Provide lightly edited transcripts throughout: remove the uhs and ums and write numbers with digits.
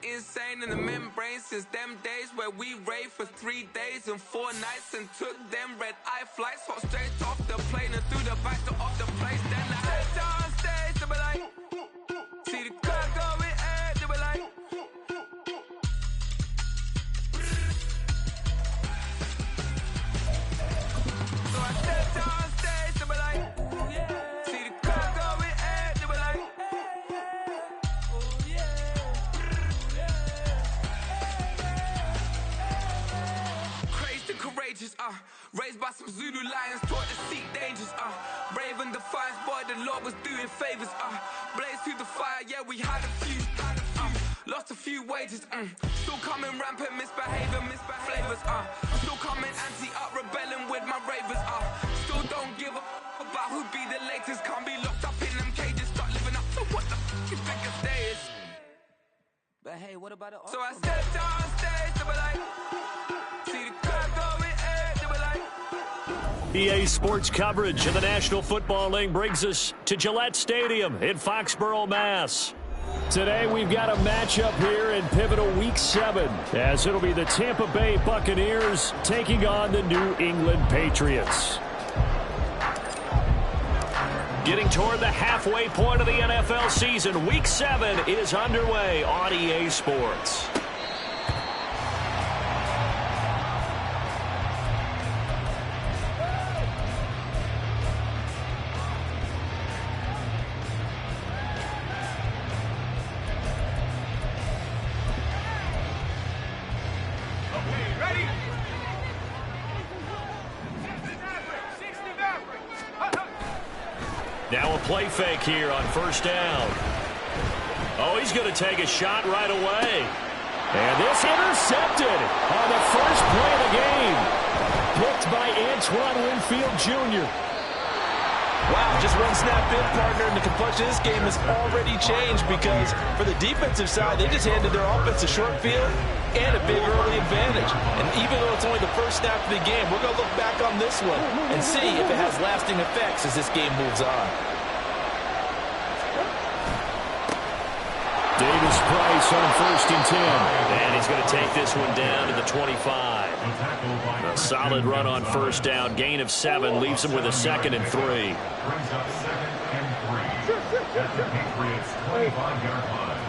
insane in the membrane since them days where we raved for 3 days and 4 nights and took them red-eye flights, hot straight off the plane and through the back door of the place. Then I head on stage, they were like, see the crowd going ahead, they were like, so I stepped on stage, they were like, see the crowd going ahead, they were like, crazed and courageous, raised by some Zulu lions, taught to seek dangers, brave and defiant, boy, the Lord was doing favors, blaze through the fire, yeah, we had a few, lost a few wages, still coming rampant, misbehaving, flavors, still coming anti-up, rebelling with my ravers, still don't give up about who be the latest, can't be locked up in them cages, start living up to what the f*** you think your day is. But hey, what about it? So I stepped on stage, they were like, see the crowd going ahead, they were like. EA Sports coverage of the National Football League brings us to Gillette Stadium in Foxborough, Mass. Today we've got a matchup here in pivotal Week 7, as it'll be the Tampa Bay Buccaneers taking on the New England Patriots. Getting toward the halfway point of the NFL season, Week 7 is underway on EA Sports. Now a play fake here on first down. Oh, he's going to take a shot right away. And this intercepted on the first play of the game. Picked by Antoine Winfield Jr. Wow, just one snap in, partner, and the complexion of this game has already changed because for the defensive side, they just handed their offense a short field and a big early advantage. And even though it's only the first snap of the game, we're going to look back on this one and see if it has lasting effects as this game moves on. Davis Price on first and 10. And he's going to take this one down to the 25. A solid run on first down. Gain of 7 leaves him with a 2nd and 3. Brings up 2nd and 3 at the Patriots 25-yard line.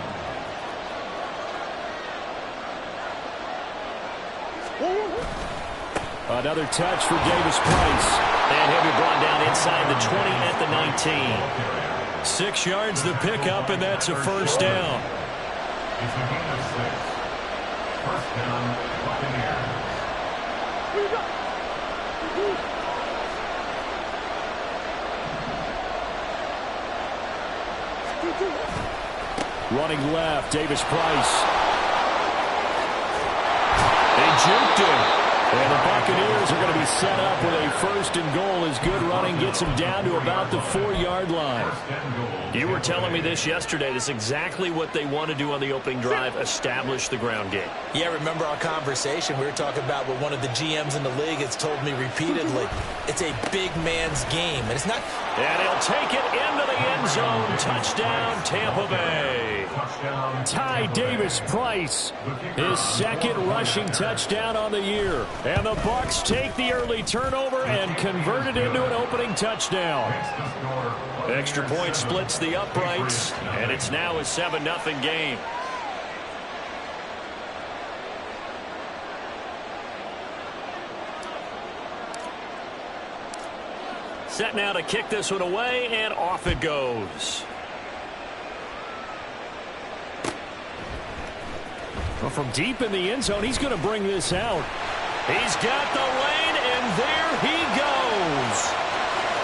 Another touch for Davis Price. And he'll be brought down inside the 20 at the 19. 6 yards the pickup, and that's a first down. It's a gain of 6. First down, Buccaneers. Running left, Davis Price. They juked him. And the Buccaneers are going to be set up with a 1st and goal as good running gets them down to about the 4-yard line. You were telling me this yesterday. This is exactly what they want to do on the opening drive, establish the ground game. Yeah, remember our conversation? We were talking about what one of the GMs in the league has told me repeatedly. It's a big man's game. And it's not... And he'll take it into the end zone. Touchdown, Tampa Bay. Ty Davis Price, his 2nd rushing touchdown on the year. And the Bucs take the early turnover and convert it into an opening touchdown. Extra point splits the uprights, and it's now a 7-0 game. Set now to kick this one away, and off it goes. Well, from deep in the end zone, he's going to bring this out. He's got the lane, and there he goes.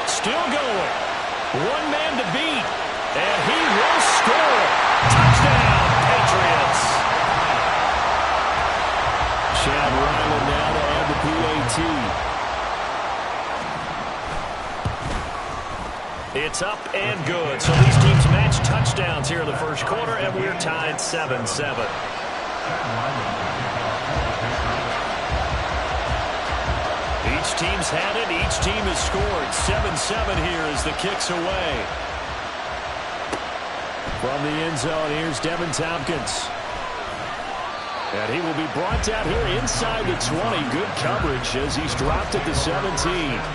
Still going. One man to beat, and he will score. Touchdown, Patriots. Chad Ryland now to add the PAT. It's up and good. So these teams match touchdowns here in the first quarter, and we're tied 7-7. Each team's had it. Each team has scored. 7-7 here as the kick's away. From the end zone, here's Devin Tompkins. And he will be brought down here inside the 20. Good coverage as he's dropped at the 17. At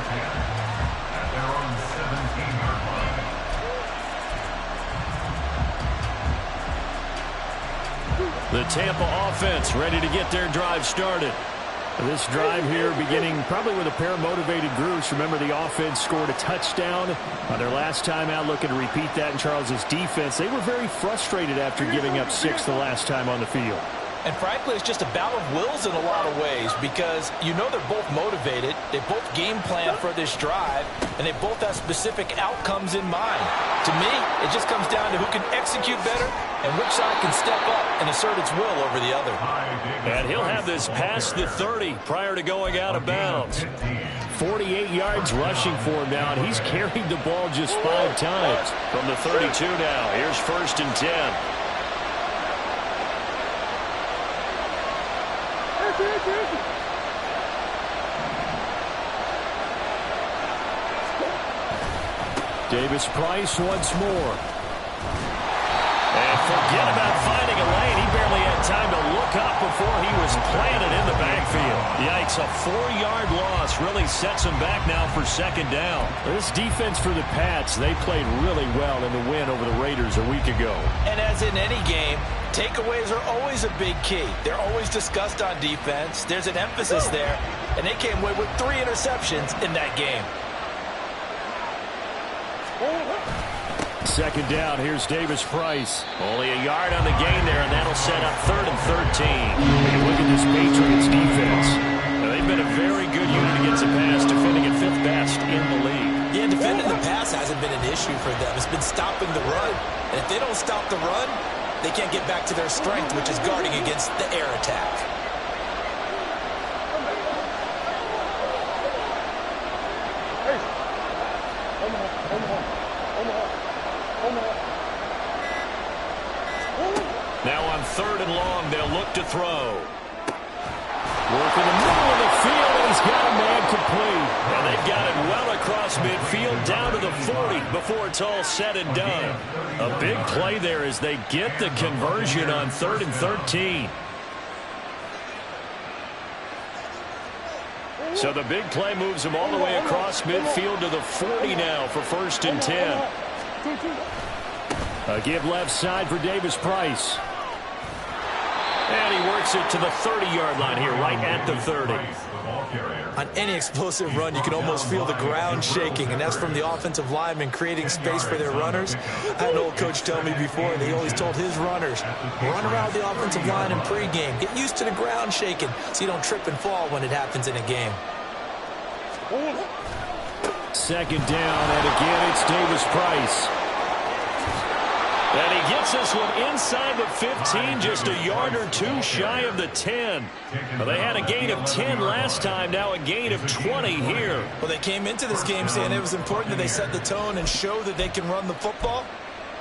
their own 17-yard line. The Tampa offense ready to get their drive started. This drive here beginning probably with a pair of motivated groups. Remember, the offense scored a touchdown on their last time out, looking to repeat that in Charles's defense. They were very frustrated after giving up 6 the last time on the field. And frankly, it's just a battle of wills in a lot of ways because you know they're both motivated. They both game plan for this drive, and they both have specific outcomes in mind. To me, it just comes down to who can execute better and which side can step up and assert its will over the other. And he'll have this past the 30 prior to going out of bounds. 48 yards rushing for him now, and he's carried the ball just 5 times. From the 32 now, here's 1st and 10. Davis Price once more. And forget about finding a lane. He barely had time to look up before he was planted in the backfield. Yikes, a 4-yard loss really sets him back now for 2nd down. This defense for the Pats, they played really well in the win over the Raiders a week ago. And as in any game, takeaways are always a big key. They're always discussed on defense. There's an emphasis there, and they came away with 3 interceptions in that game. 2nd down, here's Davis Price. Only a yard on the gain there, and that'll set up 3rd and 13. You look at this Patriots defense. Now, they've been a very good unit against the pass, defending at 5th best in the league. Yeah, defending the pass hasn't been an issue for them. It's been stopping the run. And if they don't stop the run, they can't get back to their strength, which is guarding against the air attack. Now on 3rd and long, they'll look to throw. Work in the middle of the field, and he's got a man complete. And they've got it well across midfield, down to the 40 before it's all said and done. A big play there as they get the conversion on 3rd and 13. So the big play moves him all the way across midfield to the 40 now for 1st and 10. A give left side for Davis Price. And he works it to the 30-yard line here, right at the 30. On any explosive run, you can almost feel the ground shaking, and that's from the offensive linemen creating space for their runners. I had an old coach tell me before, and he always told his runners, run around the offensive line in pregame. Get used to the ground shaking so you don't trip and fall when it happens in a game. 2nd down, and again it's Davis Price. And he gets this one inside the 15, just a yard or 2 shy of the 10. Well, they had a gain of 10 last time, now a gain of 20 here. Well, they came into this game saying it was important that they set the tone and show that they can run the football.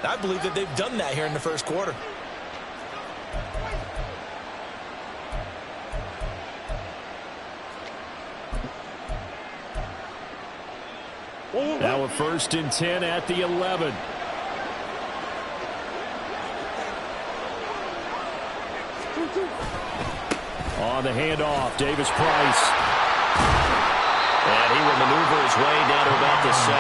I believe that they've done that here in the 1st quarter. Now a 1st and 10 at the 11. On the handoff, Davis Price. And he will maneuver his way down to about the 7.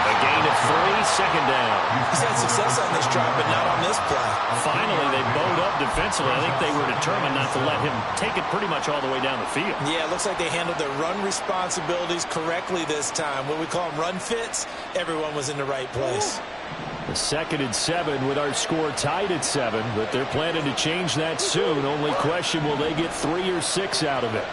A gain of 3, 2nd down. He's had success on this drive, but not on this play. Finally, they bowed up defensively. I think they were determined not to let him take it pretty much all the way down the field. Yeah, it looks like they handled their run responsibilities correctly this time. What we call them run fits, everyone was in the right place. The 2nd and 7 with our score tied at 7, but they're planning to change that soon. Only question, will they get 3 or 6 out of it?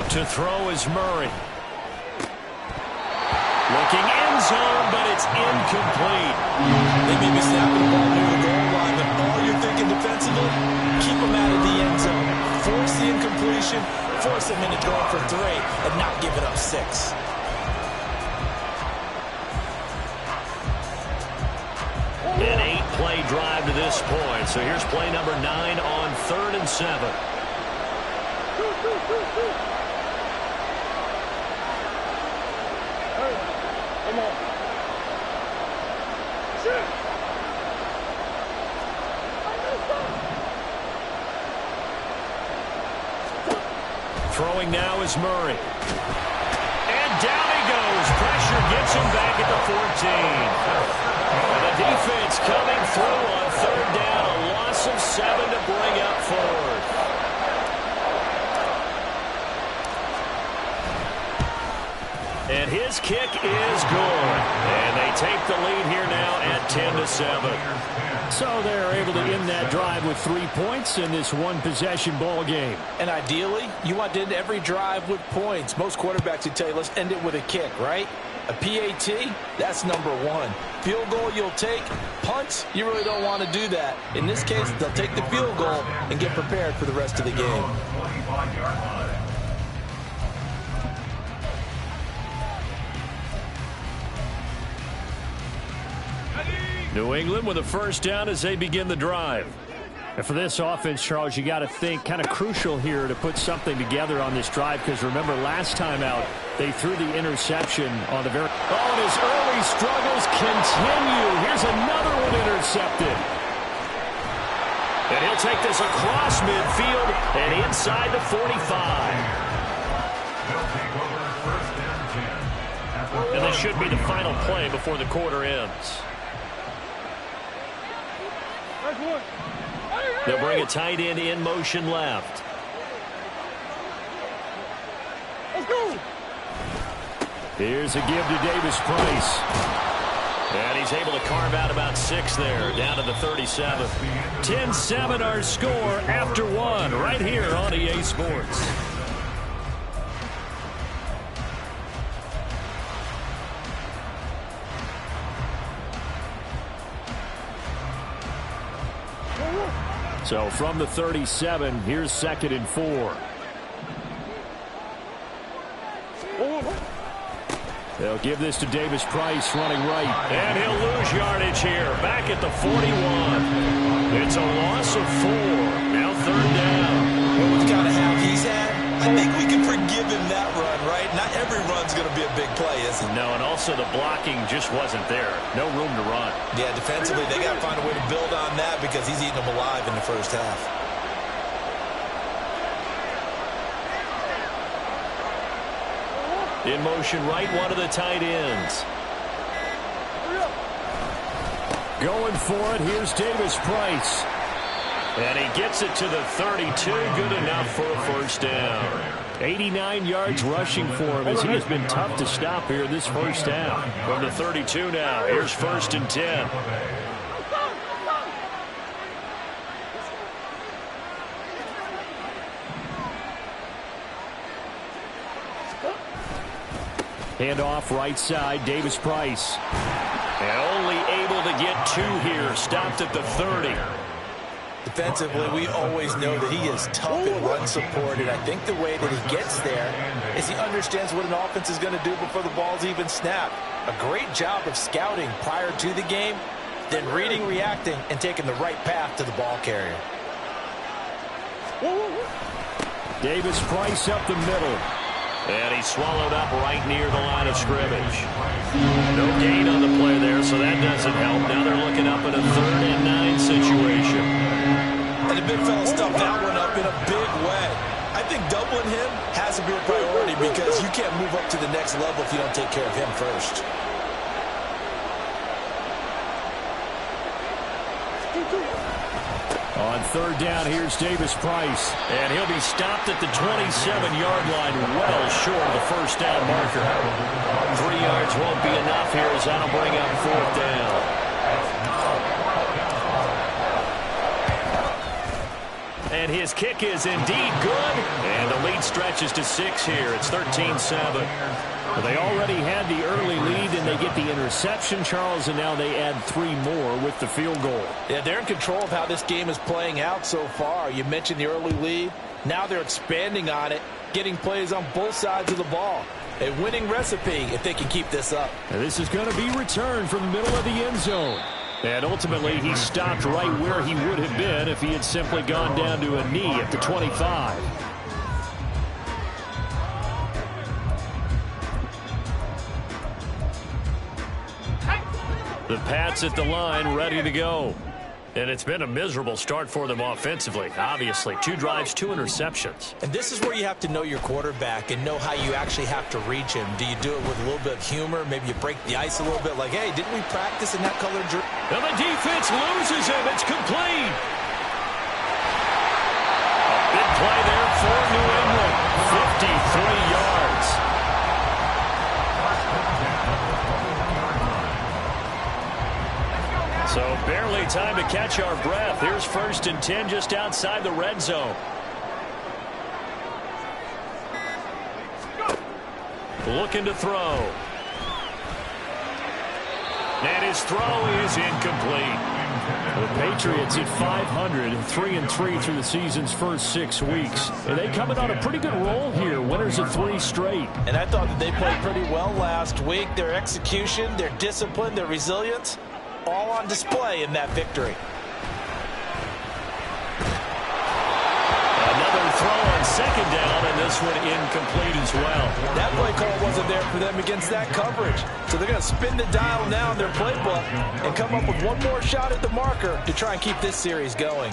To throw is Murray. Looking end zone, but it's incomplete. They may be snapping the ball near the goal line, but all you're thinking defensively, keep them out of the end zone. Force the incompletion, force them into going for 3, and not giving up 6. An 8-play drive to this point. So here's play number 9 on 3rd and 7. Throwing now is Murray. And down he goes. Pressure gets him back at the 14. And the defense coming through on third down. A loss of 7 to bring up fourth. And his kick is good. And they take the lead here now at 10-7. So they're able to end that drive with 3 points in this one-possession ball game. And ideally, you want to end every drive with points. Most quarterbacks would tell you, let's end it with a kick, right? A PAT, that's number one. Field goal you'll take. Punts, you really don't want to do that. In this case, they'll take the field goal and get prepared for the rest of the game. New England with a first down as they begin the drive. And for this offense, Charles, you got to think kind of crucial here to put something together on this drive, because remember last time out they threw the interception on the very... Oh, and his early struggles continue. Here's another one intercepted. And he'll take this across midfield and inside the 45. And this should be the final play before the quarter ends. They'll bring a tight end in motion left. Let's go. Here's a give to Davis Price. And he's able to carve out about 6 there, down to the 37. 10-7 our score after one, right here on EA Sports. So from the 37, here's 2nd and 4. They'll give this to Davis Price running right. And he'll lose yardage here. Back at the 41. It's a loss of 4. Now 3rd down. Well, with the kind of half he's had, I think we can forgive him that run, right? Not every run's going to be a big play, is it? No, and also the blocking just wasn't there. No room to run. Yeah, defensively, they got to find a way to build on that because he's eating them alive in the first half. In motion right, one of the tight ends. Going for it, here's Davis Price. And he gets it to the 32, good enough for a first down. 89 yards rushing for him as he has been tough to stop here this first half. From the 32 now, here's 1st and 10. Handoff right side, Davis Price. And only able to get 2 here, stopped at the 30. Defensively, we always know that he is tough and run support, and I think the way that he gets there is he understands what an offense is going to do before the ball's even snapped. A great job of scouting prior to the game, then reading, reacting, and taking the right path to the ball carrier. Davis Price up the middle. And he's swallowed up right near the line of scrimmage. No gain on the play there, so that doesn't help. Now they're looking up at a 3rd and 9 situation. And the big fella stuffed that one up in a big way. I think doubling him has to be a priority because you can't move up to the next level if you don't take care of him first. On 3rd down, here's Davis Price. And he'll be stopped at the 27-yard line, well short of the first down marker. 3 yards won't be enough here as that'll bring up 4th down. And his kick is indeed good. And the lead stretches to 6 here. It's 13-7. Well, they already had the early lead, and they get the interception, Charles, and now they add 3 more with the field goal. Yeah, they're in control of how this game is playing out so far. You mentioned the early lead. Now they're expanding on it, getting plays on both sides of the ball. A winning recipe if they can keep this up. And this is going to be returned from the middle of the end zone. And ultimately, he stopped right where he would have been if he had simply gone down to a knee at the 25. The Pats at the line, ready to go. And it's been a miserable start for them offensively. Obviously, 2 drives, 2 interceptions. And this is where you have to know your quarterback and know how you actually have to reach him. Do you do it with a little bit of humor? Maybe you break the ice a little bit like, hey, didn't we practice in that colored jersey? And the defense loses him. It's complete. A big play there for New England. 53 yards. So barely time to catch our breath. Here's 1st and 10 just outside the red zone. Looking to throw. And his throw is incomplete. The Patriots at 500 and 3-3 through the season's first 6 weeks. And they coming on a pretty good roll here. Winners of 3 straight. And I thought that they played pretty well last week. Their execution, their discipline, their resilience, all on display in that victory. Another throw on 2nd down, and this one incomplete as well. That play call wasn't there for them against that coverage. So they're going to spin the dial now in their playbook and come up with one more shot at the marker to try and keep this series going.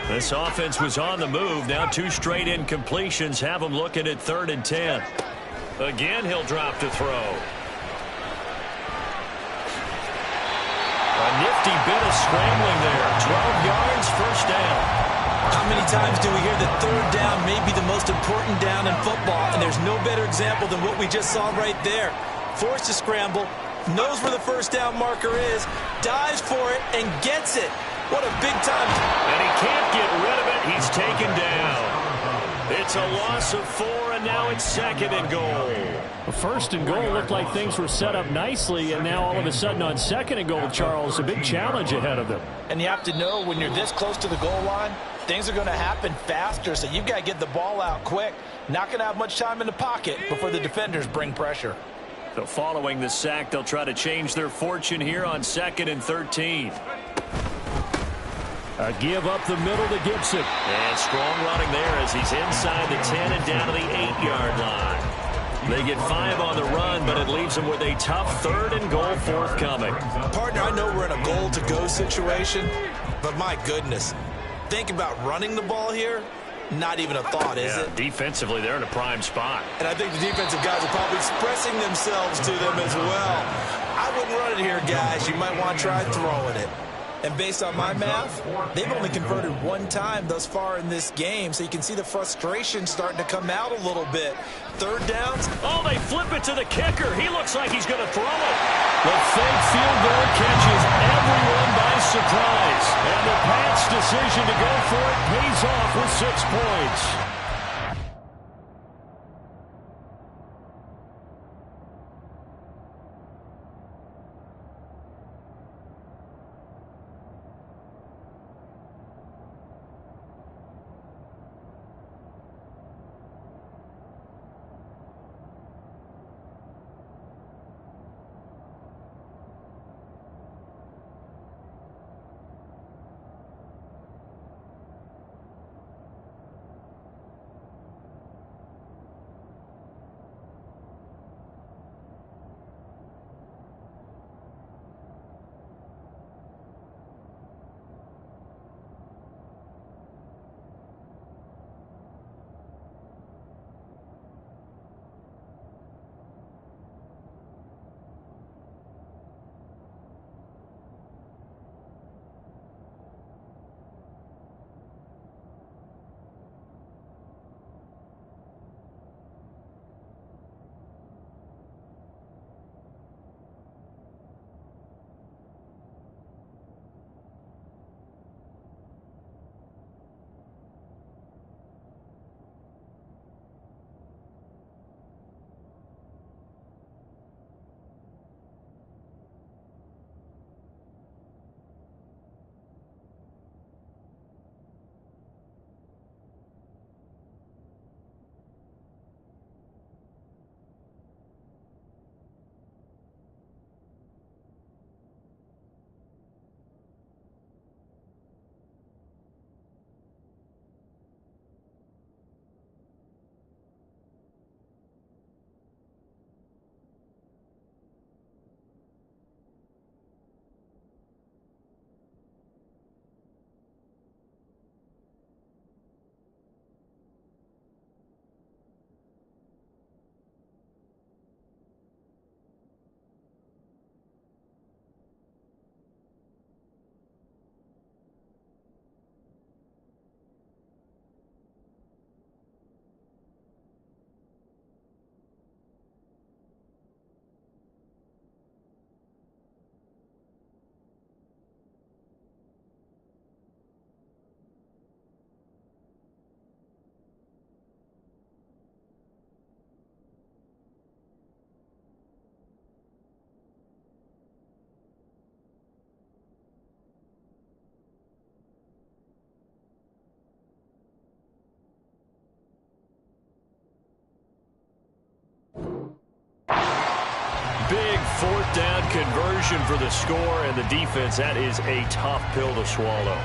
This offense was on the move. Now 2 straight incompletions have them looking at 3rd and 10. Again, he'll drop to throw. A nifty bit of scrambling there. 12 yards, 1st down. How many times do we hear that 3rd down may be the most important down in football, and there's no better example than what we just saw right there. Forced to scramble, knows where the 1st down marker is, dives for it, and gets it. What a big time. And he can't get rid of it. He's taken down. It's a loss of 4, and now it's 2nd and goal. 1st and goal looked like things were set up nicely, and now all of a sudden on 2nd and goal, Charles, a big challenge ahead of them. And you have to know when you're this close to the goal line, things are going to happen faster, so you've got to get the ball out quick. Not going to have much time in the pocket before the defenders bring pressure. So following the sack, they'll try to change their fortune here on 2nd and 13. A give up the middle to Gibson. And strong running there as he's inside the 10 and down to the 8-yard line. They get 5 on the run, but it leaves them with a tough 3rd and goal forthcoming. Partner, I know we're in a goal-to-go situation, but my goodness, think about running the ball here. Not even a thought, is it? Defensively, they're in a prime spot. And I think the defensive guys are probably expressing themselves to them as well. I wouldn't run it here, guys. You might want to try throwing it. And based on my math, they've only converted 1 time thus far in this game, so you can see the frustration starting to come out a little bit. 3rd downs. Oh, they flip it to the kicker. He looks like he's going to throw it. The fake field goal catches everyone by surprise. And the Pats' decision to go for it pays off with 6 points. big fourth down conversion for the score, and the defense, that is a tough pill to swallow.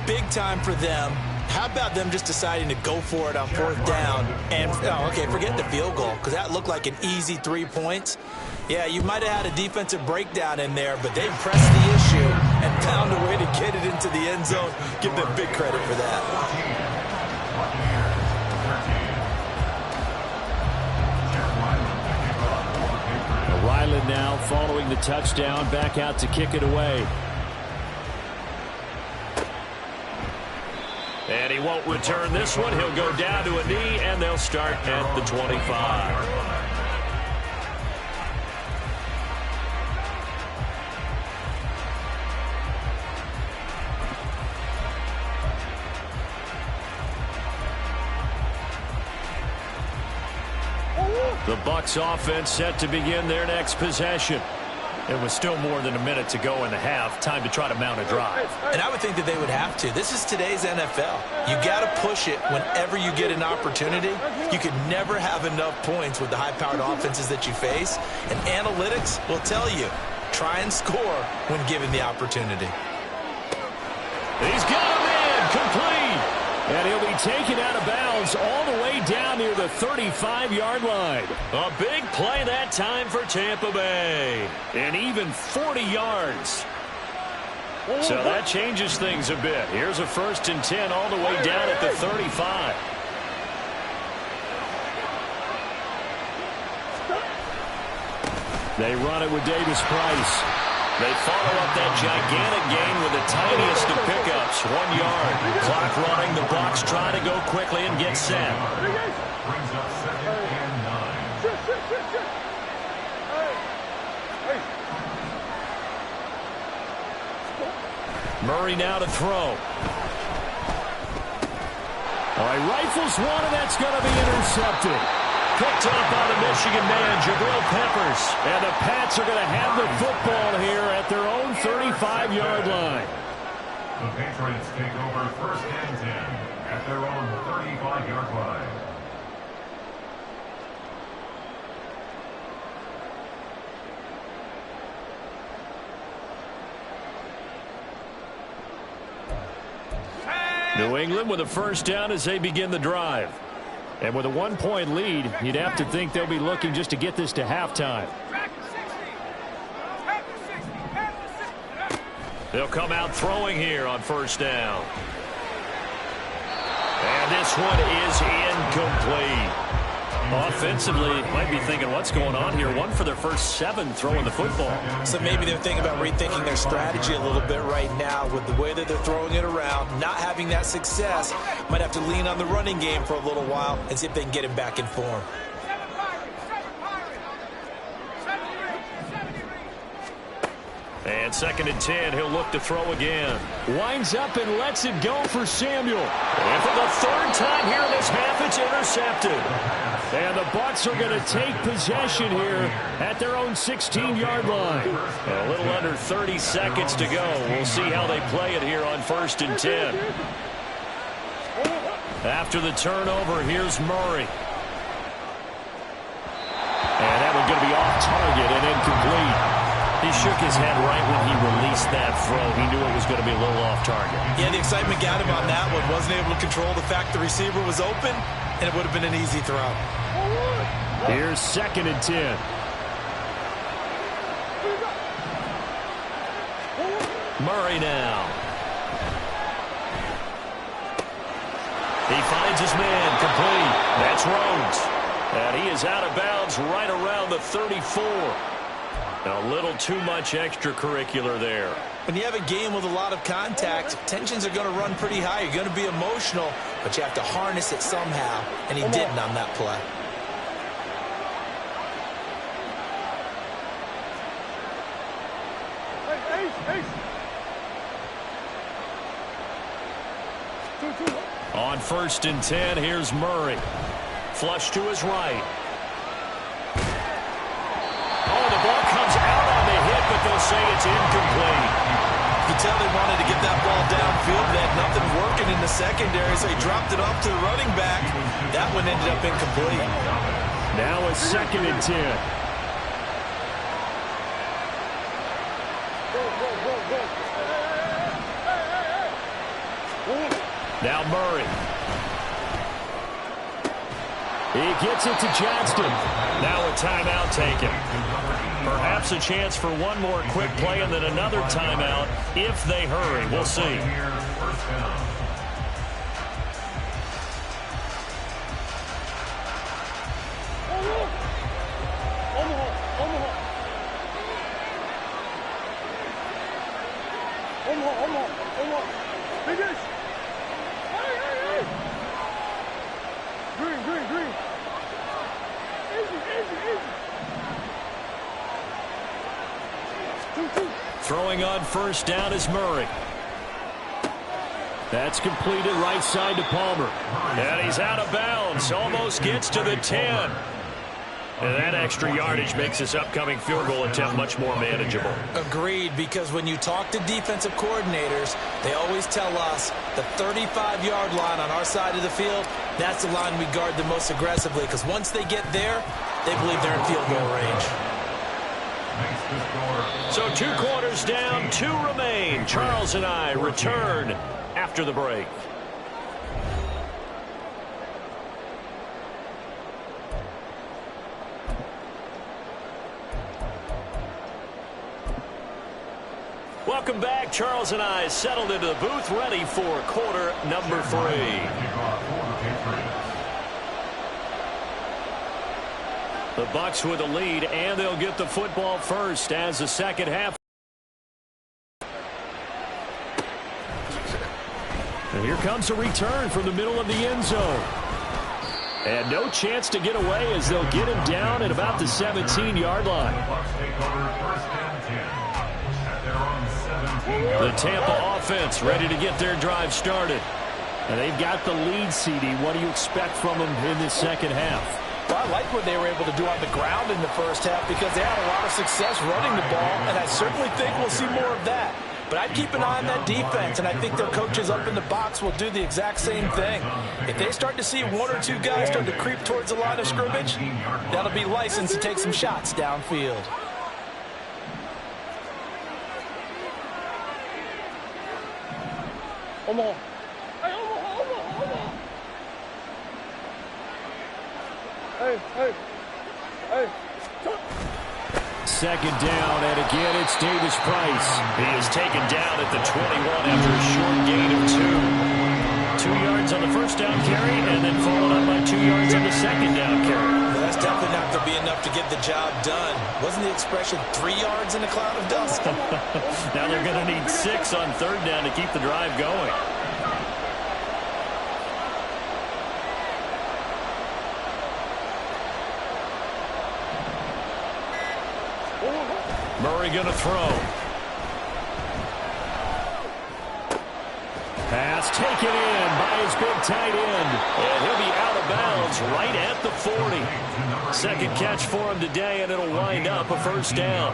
Big time for them. How about them just deciding to go for it on fourth down? And, forget the field goal, because that looked like an easy 3 points. Yeah, you might have had a defensive breakdown in there, but they pressed the issue and found a way to get it into the end zone. Give them big credit for that. Ryland now following the touchdown, back out to kick it away. And he won't return this one. He'll go down to a knee, and they'll start at the 25. The Bucs offense set to begin their next possession. It was still more than a minute to go in the half. Time to try to mount a drive. And I would think that they would have to. This is today's NFL. You got to push it whenever you get an opportunity. You can never have enough points with the high-powered offenses that you face. And analytics will tell you, try and score when given the opportunity. He's got a man complete. And he'll be taken out of bounds all the way down near the 35-yard line. A big play that time for Tampa Bay. And even 40 yards. So that changes things a bit. Here's a 1st and 10 all the way down at the 35. They run it with Davis Price. They follow up that gigantic gain with the tiniest of pickups, 1 yard. Clock running, the Bucs try to go quickly and get set. Brings up 2nd and 9. Murray now to throw. He rifles one, and that's going to be intercepted. Picked up by the Michigan man, Jabril Peppers. And the Pats are going to have the football here at their own 35-yard line. The Patriots take over 1st and 10 at their own 35-yard line. New England with a 1st down as they begin the drive. And with a 1-point lead, you'd have to think they'll be looking just to get this to halftime. They'll come out throwing here on 1st down. And this one is incomplete. Offensively, might be thinking, what's going on here? One for their first 7 throwing the football. So maybe they're thinking about rethinking their strategy a little bit right now with the way that they're throwing it around, not having that success. Might have to lean on the running game for a little while and see if they can get him back in form. And 2nd and 10, he'll look to throw again. Winds up and lets it go for Samuel. And for the 3rd time here in this half, it's intercepted. And the Bucs are going to take possession here at their own 16-yard line. A little under 30 seconds to go. We'll see how they play it here on 1st and 10. After the turnover, here's Murray. And that one's going to be off target and incomplete. He shook his head right when he released that throw. He knew it was going to be a little off target. Yeah, the excitement got him on that one. Wasn't able to control the fact the receiver was open, and it would have been an easy throw. Here's 2nd and 10. Murray now. He finds his man complete. That's Rhodes. And he is out of bounds right around the 34. A little too much extracurricular there. When you have a game with a lot of contact, tensions are going to run pretty high. You're going to be emotional, but you have to harness it somehow, and he didn't on that play. On 1st and 10, here's Murray. Flush to his right. The ball comes out on the hit, but they'll say it's incomplete. You can tell they wanted to get that ball downfield. They had nothing working in the secondary, so he dropped it off to the running back. That one ended up incomplete. Now a 2nd and 10. Now Murray. He gets it to Johnston. Now a timeout taken. Perhaps a chance for one more quick play and then another timeout if they hurry. We'll see. Throwing on first down is Murray. That's completed right side to Palmer. And he's out of bounds. Almost gets to the 10. And that extra yardage makes this upcoming field goal attempt much more manageable. Agreed, because when you talk to defensive coordinators, they always tell us the 35-yard line on our side of the field, that's the line we guard the most aggressively, because once they get there, they believe they're in field goal range. So 2 quarters down, 2 remain. Charles and I return after the break. Welcome back. Charles and I settled into the booth, ready for quarter number 3. The Bucs with a lead, and they'll get the football first as the second half. And here comes a return from the middle of the end zone. And no chance to get away as they'll get him down at about the 17-yard line. The Tampa offense ready to get their drive started. And they've got the lead, CD. What do you expect from them in this second half? Well, I like what they were able to do on the ground in the first half because they had a lot of success running the ball, and I certainly think we'll see more of that. But I'd keep an eye on that defense, and I think their coaches up in the box will do the exact same thing. If they start to see 1 or 2 guys start to creep towards the line of scrimmage, that'll be licensed to take some shots downfield. Omaha. Hey. Second down, and again it's Davis Price. He is taken down at the 21 after a short gain of 2. 2 yards on the first down carry, and then followed up by 2 yards on the second down carry. Well, that's definitely not going to be enough to get the job done. Wasn't the expression 3 yards in a cloud of dust? Now they're going to need 6 on third down to keep the drive going. Murray going to throw. Pass taken in by his big tight end. And he'll be out of bounds right at the 40. Second catch for him today, and it'll wind up a first down.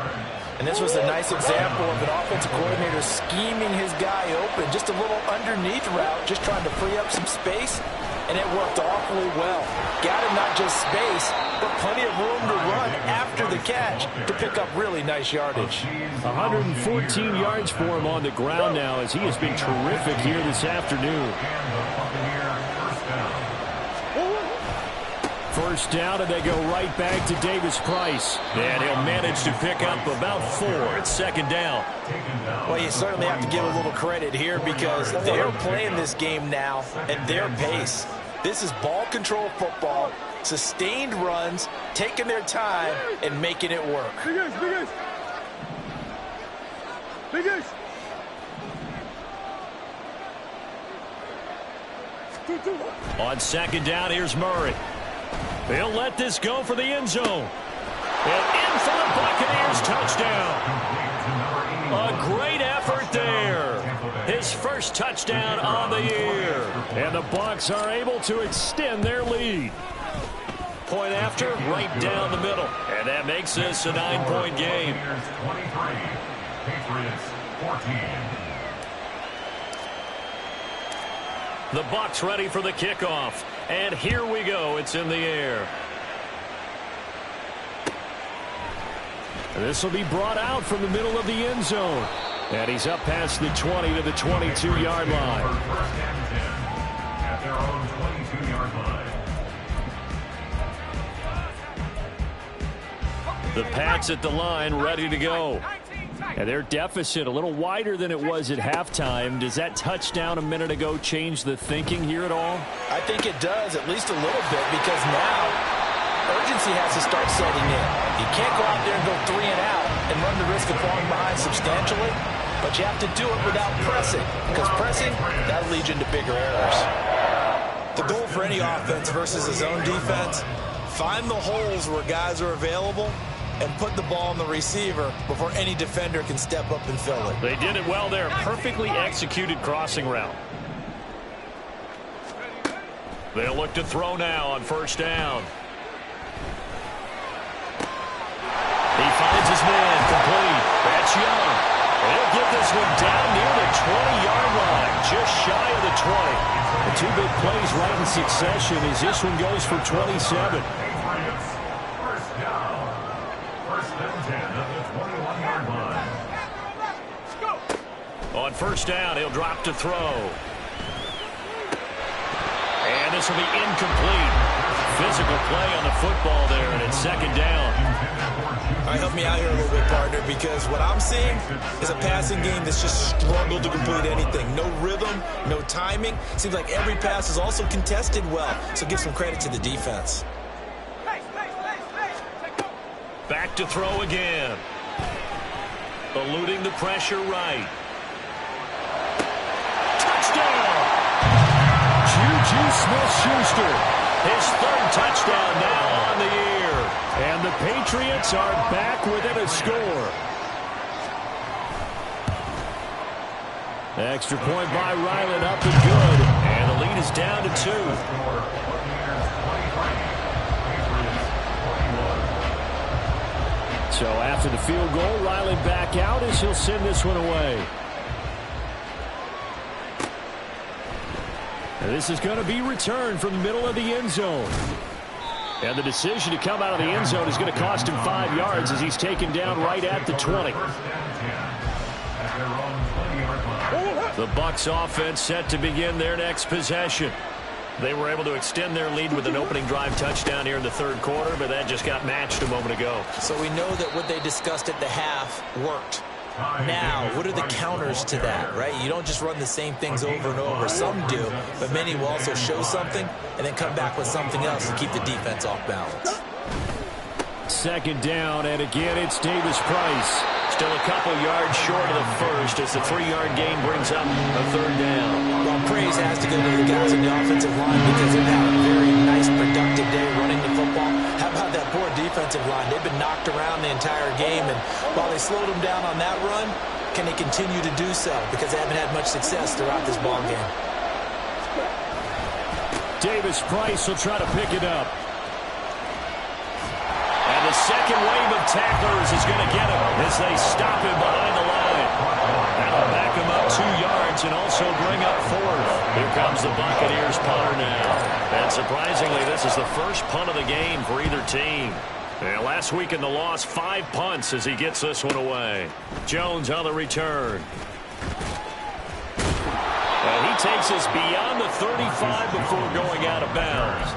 And this was a nice example of an offensive coordinator scheming his guy open. Just a little underneath route, just trying to free up some space. And it worked awfully well. Got him not just space, but plenty of room to run after the catch to pick up really nice yardage. 114 yards for him on the ground now as he has been terrific here this afternoon. First down, and they go right back to Davis Price. And he'll manage to pick up about 4 at second down. Well, you certainly have to give a little credit here because they're playing this game now at their pace. This is ball control football, sustained runs, taking their time, and making it work. Biggest. On second down, here's Murray. They'll let this go for the end zone. And in for the Buccaneers touchdown. A great effort there. His first touchdown on the year. And the Bucs are able to extend their lead. Point after, right down the middle. And that makes this a 9-point game. Patriots 14. The Bucs ready for the kickoff. And here we go. It's in the air. This will be brought out from the middle of the end zone. And he's up past the 20 to the 22-yard line. First and 10 at their own 22-yard line. The Pats at the line, ready to go. And their deficit a little wider than it was at halftime. Does that touchdown a minute ago change the thinking here at all? I think it does, at least a little bit, because now urgency has to start setting in. You can't go out there and go 3 and out and run the risk of falling behind substantially, but you have to do it without pressing, because pressing, that'll lead you into bigger errors. The goal for any offense versus a zone defense, find the holes where guys are available and put the ball on the receiver before any defender can step up and fill it. They did it well there. Perfectly executed crossing route. They'll look to throw now on first down. He finds his man, complete. That's Young. He'll get this one down near the 20-yard line, just shy of the 20. The 2 big plays right in succession as this one goes for 27. First down. First and 10 at the 21-yard line. On first down, he'll drop to throw. And this will be incomplete. Physical play on the football there, and it's second down. All right, help me out here a little bit, partner, because what I'm seeing is a passing game that's just struggled to complete anything. No rhythm, no timing. Seems like every pass is also contested well, so give some credit to the defense. Back to throw again. Eluding the pressure right. Touchdown! Juju Smith-Schuster. His 3rd touchdown now on the year. And the Patriots are back within a score. Extra point by Ryland, up and good. And the lead is down to 2. So after the field goal, Ryland back out as he'll send this one away. And this is going to be returned from the middle of the end zone. And the decision to come out of the end zone is going to cost him 5 yards as he's taken down right at the 20. The Bucs offense set to begin their next possession. They were able to extend their lead with an opening drive touchdown here in the 3rd quarter, but that just got matched a moment ago. So we know that what they discussed at the half worked. Now, what are the counters to that, right? You don't just run the same things over and over. Some do, but many will also show something and then come back with something else to keep the defense off balance. Second down, and again, it's Davis Price. Still a couple yards short of the first as the 3-yard gain brings up a 3rd down. Well, praise has to go to the guys on the offensive line because they've had a very nice, productive day running the football. How about that poor defensive line? They've been knocked around the entire game, and while they slowed them down on that run, can they continue to do so? Because they haven't had much success throughout this ball game. Davis Price will try to pick it up. And the second wave of tacklers is going to get him as they stop him behind the line. That'll back him up 2 yards and also bring up 4th. Here comes the Buccaneers punter now. And surprisingly, this is the first punt of the game for either team. And last week in the loss, 5 punts as he gets this one away. Jones on the return. And he takes us beyond the 35 before going out of bounds.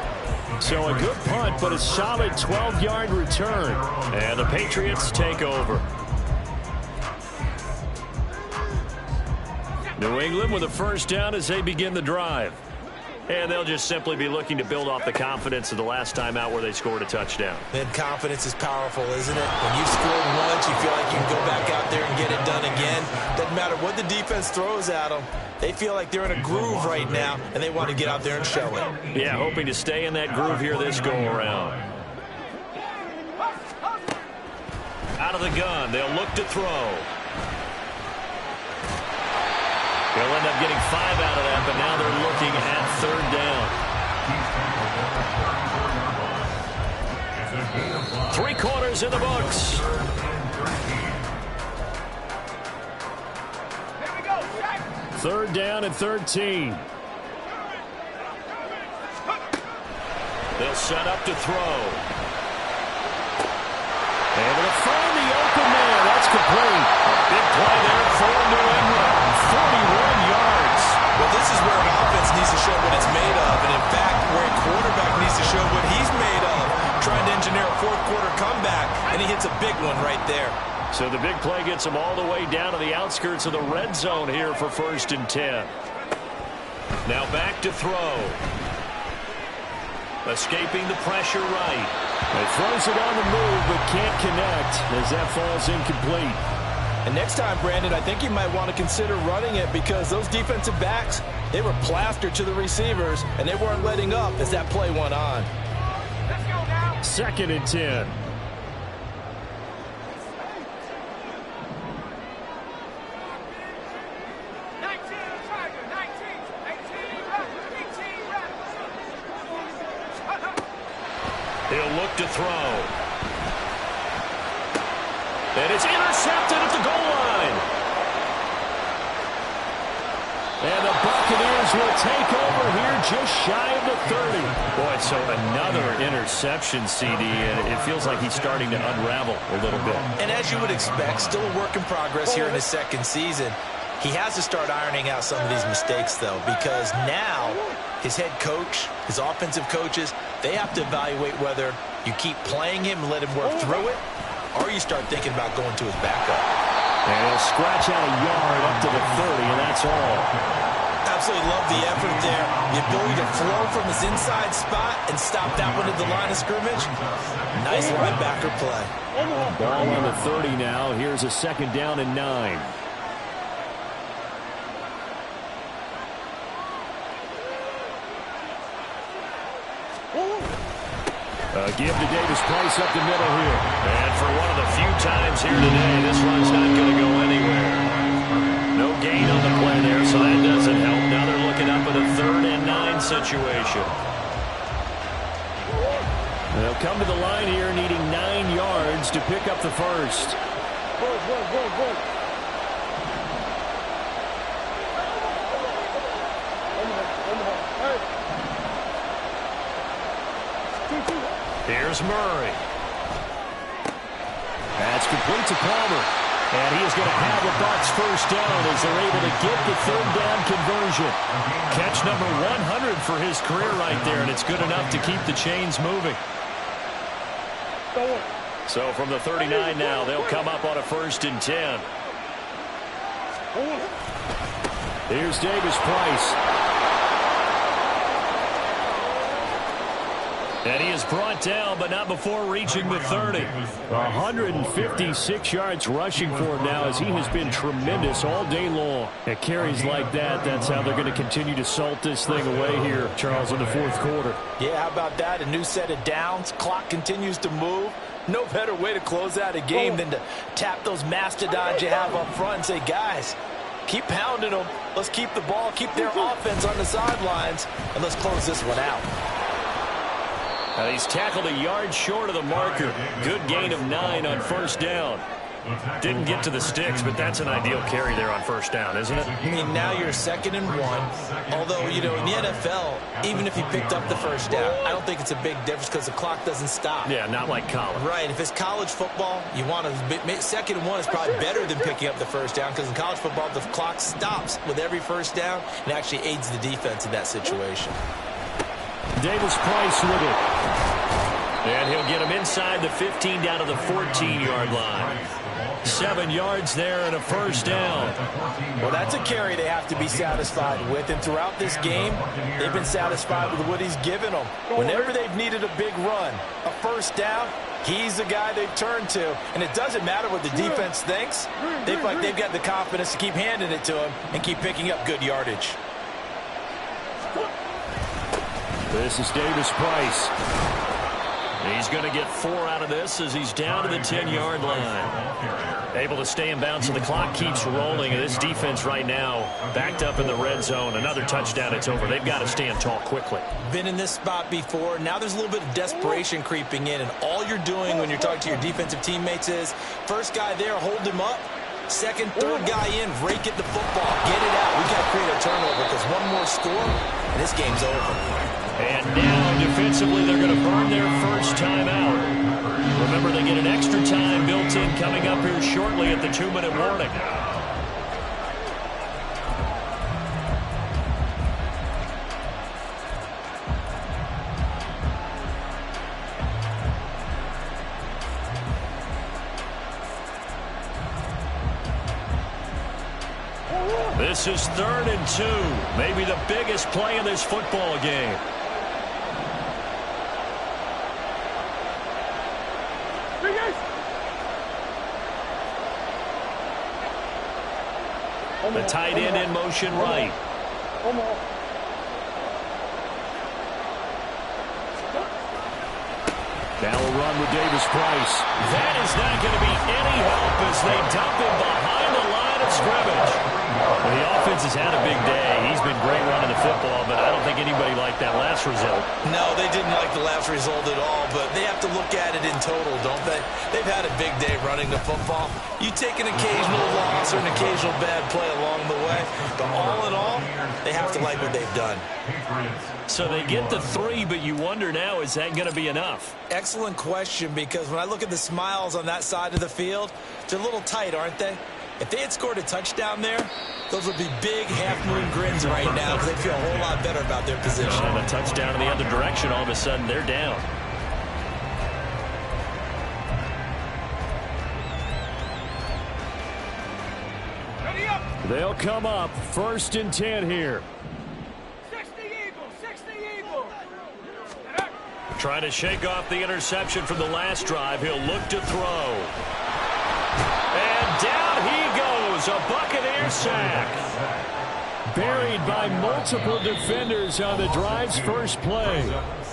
So a good punt, but a solid 12-yard return. And the Patriots take over. New England with a first down as they begin the drive. And they'll just simply be looking to build off the confidence of the last time out where they scored a touchdown. Then confidence is powerful, isn't it? When you've scored once, you feel like you can go back out there and get it done again. Doesn't matter what the defense throws at them. They feel like they're in a groove right now, and they want to get out there and show it. Yeah, hoping to stay in that groove here this go-around. Out of the gun, they'll look to throw. They'll end up getting 5 out of that, but now they're looking at 3rd down. 3 quarters in the books. Third down and 13. They'll set up to throw. Able to find the open man. That's It's complete. A big play there for New England. 41 yards. Well, this is where an offense needs to show what it's made of. And, in fact, where a quarterback needs to show what he's made of. Trying to engineer a fourth-quarter comeback, and he hits a big one right there. So the big play gets him all the way down to the outskirts of the red zone here for 1st and 10. Now back to throw. Escaping the pressure right. He throws it on the move but can't connect as that falls incomplete. And next time, Brandon, I think you might want to consider running it because those defensive backs, they were plastered to the receivers, and they weren't letting up as that play went on. 2nd and 10. He'll look to throw. And it's intercepted at the goal line. And the Buccaneers will take over here just shy of the 30. Boy, so another interception, CD, and it feels like he's starting to unravel a little bit. And as you would expect, still a work in progress here in his 2nd season. He has to start ironing out some of these mistakes, though, because now his head coach, his offensive coaches, they have to evaluate whether you keep playing him and let him work through it, or you start thinking about going to his backup. And he'll scratch out a yard up to the 30, and that's all. Absolutely love the effort there. The ability to flow from his inside spot and stop that one at the line of scrimmage. Nice linebacker play. Ball on the 30 now. Here's a 2nd down and 9. Give to Davis Price up the middle here. And for one of the few times here today, this run's not going to go anywhere. No gain on the play there, so that doesn't help. Now they're looking up at a 3rd and 9 situation. They'll come to the line here needing 9 yards to pick up the first. Here's Murray. That's complete to Palmer. And he is going to have the Bucs first down as they're able to get the 3rd down conversion. Catch number 100 for his career right there, and it's good enough to keep the chains moving. So from the 39 now, they'll come up on a 1st and 10. Here's Davis Price. And he is brought down, but not before reaching the 30. 156 yards rushing for him now as he has been tremendous all day long. At carries like that, that's how they're going to continue to salt this thing away here, Charles, in the 4th quarter. Yeah, how about that? A new set of downs. Clock continues to move. No better way to close out a game than to tap those mastodons you have up front and say, guys, keep pounding them. Let's keep the ball, keep their offense on the sidelines, and let's close this one out. Now he's tackled a yard short of the marker. Good gain of 9 on 1st down. Didn't get to the sticks, but that's an ideal carry there on 1st down, isn't it? I mean, now you're 2nd and 1. Although, you know, in the NFL, even if he picked up the 1st down, I don't think it's a big difference because the clock doesn't stop. Yeah, not like college. Right. If it's college football, you want to 2nd and 1 is probably better than picking up the 1st down because in college football, the clock stops with every 1st down and actually aids the defense in that situation. Davis Price with it. And he'll get him inside the 15 down to the 14-yard line. 7 yards there and a 1st down. Well, that's a carry they have to be satisfied with. And throughout this game, they've been satisfied with what he's given them. Whenever they've needed a big run, a 1st down, he's the guy they've turned to. And it doesn't matter what the defense thinks. They feel like they've got the confidence to keep handing it to him and keep picking up good yardage. This is Davis Price. He's going to get 4 out of this as he's down to the 10-yard line. Able to stay in bounds, and the clock keeps rolling. And this defense right now backed up in the red zone. Another touchdown, it's over. They've got to stand tall quickly. Been in this spot before. Now there's a little bit of desperation creeping in. And all you're doing when you're talking to your defensive teammates is, first guy there, hold him up. 2nd, 3rd guy in, rake at the football. Get it out. We got to create a turnover because one more score, and this game's over. And now, defensively, they're going to burn their first timeout. Remember, they get an extra time built in coming up here shortly at the 2-minute warning. This is 3rd and 2, maybe the biggest play in this football game. The tight end in motion right. Now a run with Davis Price. That is not going to be any help as they dump him behind the line of scrimmage. Well, the offense has had a big day. He's been great running the football, but I don't think anybody liked that last result. No, they didn't like the last result at all, but they have to look at it in total, don't they? They've had a big day running the football. You take an occasional loss or an occasional bad play along the way, but all in all, they have to like what they've done. So they get the 3, but you wonder now, is that going to be enough? Excellent question, because when I look at the smiles on that side of the field, they're a little tight, aren't they? If they had scored a touchdown there, those would be big half-moon grins right now because they feel a whole lot better about their position. And a touchdown in the other direction, all of a sudden they're down. They'll come up 1st and 10 here. 60 Eagles, 60 Eagles. Trying to shake off the interception from the last drive. He'll look to throw. And down he goes, a Buccaneer sack. Buried by multiple defenders on the drive's first play.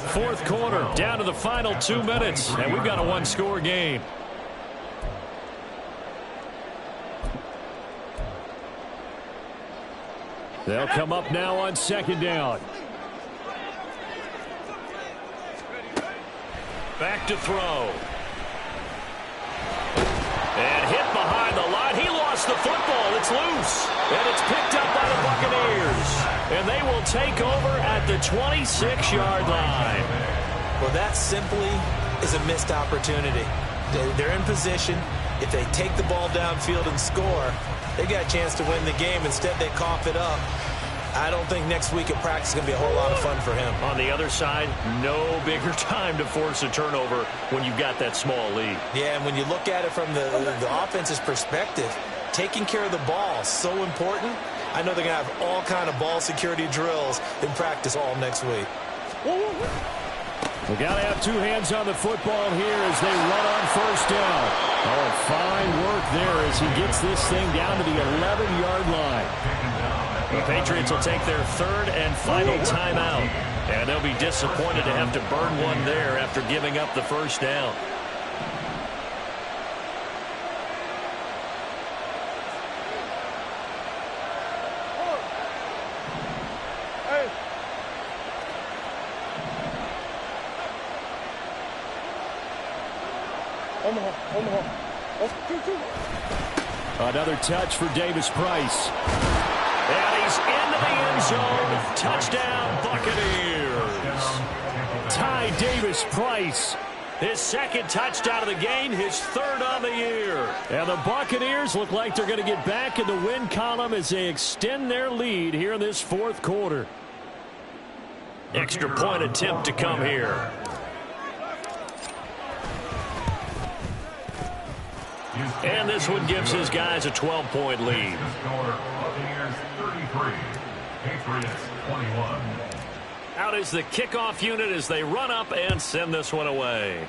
4th quarter, down to the final 2 minutes, and we've got a 1-score game. They'll come up now on 2nd down. Back to throw. And hit behind the line. He lost the football. It's loose. And it's picked up by the Buccaneers. And they will take over at the 26-yard line. Well, that simply is a missed opportunity. They're in position. If they take the ball downfield and score, they got a chance to win the game. Instead, they cough it up. I don't think next week at practice is going to be a whole lot of fun for him. On the other side, no bigger time to force a turnover when you've got that small lead. Yeah, and when you look at it from the offense's perspective, taking care of the ball is so important. I know they're going to have all kind of ball security drills in practice all next week. We got to have 2 hands on the football here as they run on 1st down. Oh, fine work there as he gets this thing down to the 11-yard line. The Patriots will take their 3rd and final timeout, and they'll be disappointed to have to burn one there after giving up the 1st down. Another touch for Davis Price. And he's into the end zone. Touchdown, Buccaneers. Ty Davis Price, his 2nd touchdown of the game, his 3rd on the year. And the Buccaneers look like they're going to get back in the win column as they extend their lead here in this 4th quarter. Extra point attempt to come here. And this one gives his guys a 12-point lead. Buccaneers 33, Patriots 21. Out is the kickoff unit as they run up and send this one away.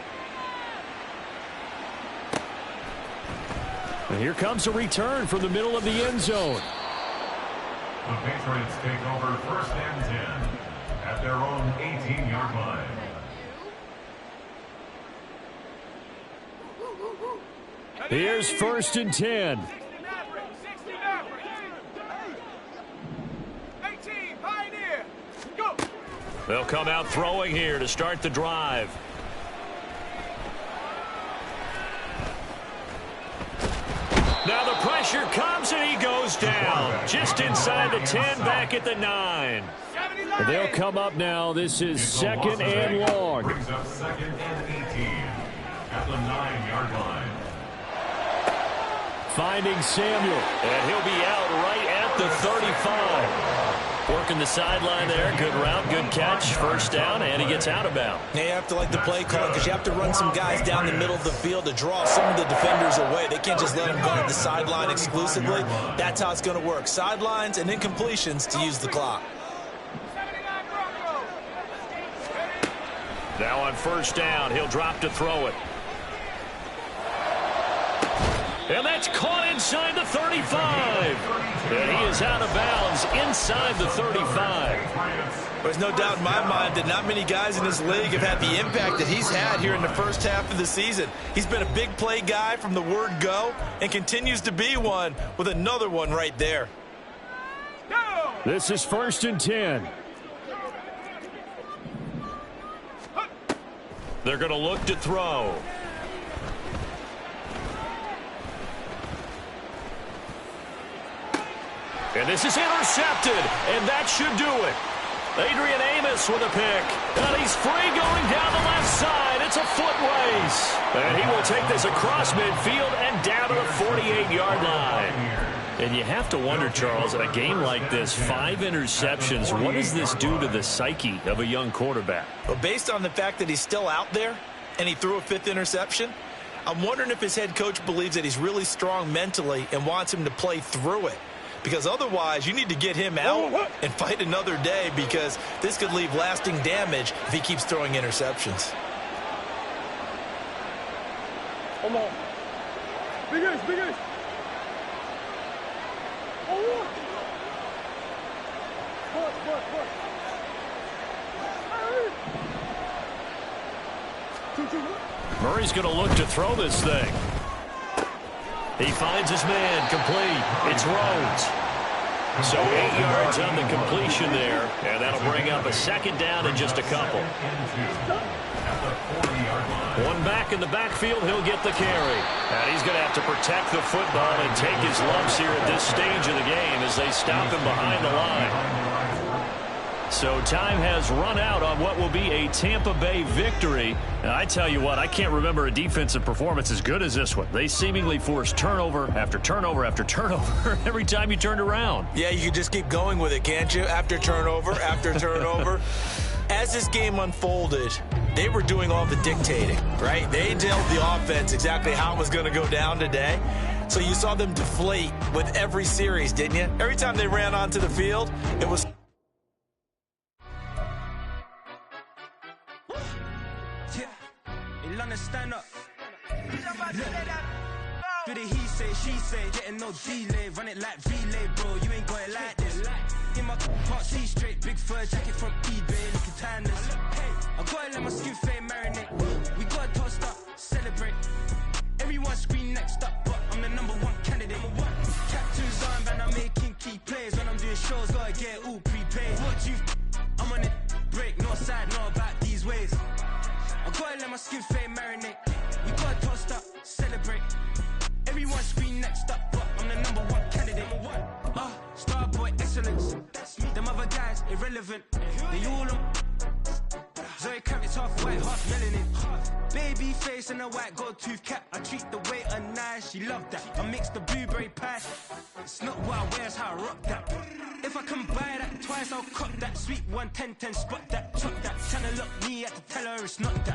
And here comes a return from the middle of the end zone. The Patriots take over 1st and 10 at their own 18-yard line. Here's 1st and 10. 18, Pioneer, go! They'll come out throwing here to start the drive. Now the pressure pressure comes, and he goes down. Just inside the 10, back at the 9. They'll come up now. This is second and long. Brings up second and 18 at the 9-yard line. Finding Samuel, and he'll be out right at the 35. Working the sideline there. Good route, good catch. First down, and he gets out of bounds. Now you have to like the play call because you have to run some guys down the middle of the field to draw some of the defenders away. They can't just let them guard the sideline exclusively. That's how it's going to work. Sidelines and then completions to use the clock. Now on first down, he'll drop to throw it. And that's caught inside the 35. And he is out of bounds inside the 35. There's no doubt in my mind that not many guys in this league have had the impact that he's had here in the first half of the season. He's been a big play guy from the word go and continues to be one with another one right there. This is first and 10. They're going to look to throw. And this is intercepted, and that should do it. Adrian Amos with a pick. And he's free going down the left side. It's a foot race. And he will take this across midfield and down to the 48-yard line. And you have to wonder, Charles, in a game like this, 5 interceptions, what does this do to the psyche of a young quarterback? Well, based on the fact that he's still out there and he threw a 5th interception, I'm wondering if his head coach believes that he's really strong mentally and wants him to play through it. Because otherwise, you need to get him out and fight another day because this could leave lasting damage if he keeps throwing interceptions. Come on. Big ace, big ace. Oh, Murray's going to look to throw this thing. He finds his man, complete. It's Rhodes. So 8 yards on the completion there, and that'll bring up a second down in just a couple. One back in the backfield, he'll get the carry. And he's going to have to protect the football and take his lumps here at this stage of the game as they stop him behind the line. So time has run out on what will be a Tampa Bay victory. And I tell you what, I can't remember a defensive performance as good as this one. They seemingly forced turnover after turnover after turnover every time you turned around. Yeah, you can just keep going with it, can't you? After turnover, after turnover. As this game unfolded, they were doing all the dictating, right? They told the offense exactly how it was going to go down today. So you saw them deflate with every series, didn't you? Every time they ran onto the field, it was... Stand up. Do the he say, she say, getting no delay, run it like relay, bro. You ain't got it like this. In my can't see straight, big fur jacket from eBay, looking timeless. I gotta let my skin fade marinate. We gotta toast up, celebrate. Everyone scream next up, but I'm the #1 candidate. Captain's on, man, I'm making key plays. When I'm doing shows, gotta get all prepaid. What you? I'm on it, break, no side, no about these ways. I gotta let my skin fade marinate. We gotta toast up, celebrate. Everyone scream next up, but I'm the #1 candidate. Starboy excellence. Them other guys irrelevant. They all on. Zoe Kravitz half white, half melanin. Baby face and a white gold tooth cap. I treat the waiter nice, she love that. I mix the blueberry pie. It's not what I wear, it's how I rock that. If I can buy that twice, I'll cop that. Sweet 110, spot that, chop that. Tryna lock me at the teller, it's not that.